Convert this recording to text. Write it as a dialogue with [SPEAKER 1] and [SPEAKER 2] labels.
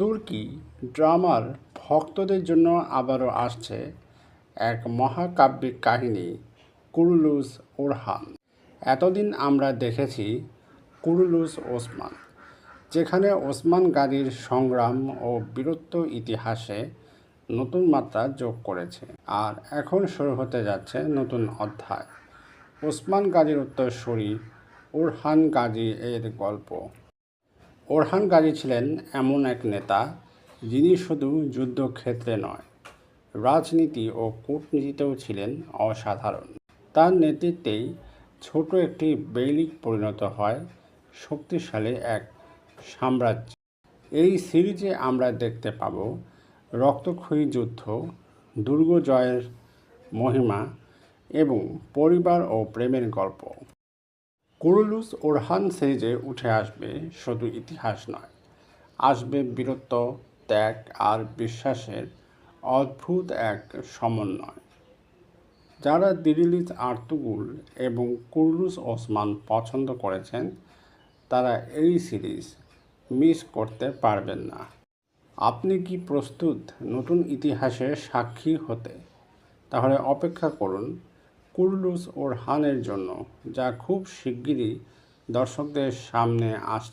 [SPEAKER 1] তুর্কি ড্রামার ভক্তদের জন্য আবারও আসছে এক মহাকাব্যিক কাহিনী, কুরুলুস ওরহান। এতদিন আমরা দেখেছি কুরুলুস ওসমান, যেখানে ওসমান গাজীর সংগ্রাম ও বীরত্ব ইতিহাসে নতুন মাত্রা যোগ করেছে। আর এখন শুরু হতে যাচ্ছে নতুন অধ্যায়, ওসমান গাজীর উত্তরসূরি ওরহান গাজী এর গল্প। ওরহান গাজী ছিলেন এমন এক নেতা যিনি শুধু যুদ্ধক্ষেত্রে নয়, রাজনীতি ও কূটনীতিতেও ছিলেন অসাধারণ। তার নেতৃত্বেই ছোট একটি বেইলিক পরিণত হয় শক্তিশালী এক সাম্রাজ্য। এই সিরিজে আমরা দেখতে পাব রক্তক্ষয়ী যুদ্ধ, দুর্গ জয়ের মহিমা এবং পরিবার ও প্রেমের গল্প। কুরুলুস ওরহান সিরিজে উঠে আসবে শুধু ইতিহাস নয়, আসবে বীরত্ব, ত্যাগ আর বিশ্বাসের অদ্ভুত এক সমন্বয়। যারা দিরিলিস আর্তুগুল এবং কুরুলুস ওসমান পছন্দ করেছেন তারা এই সিরিজ মিস করতে পারবেন না। আপনি কি প্রস্তুত নতুন ইতিহাসের সাক্ষী হতে? তাহলে অপেক্ষা করুন কুরুলুস ওরহানের জন্য, যা খুব শিগগিরই দর্শকদের সামনে আসছে।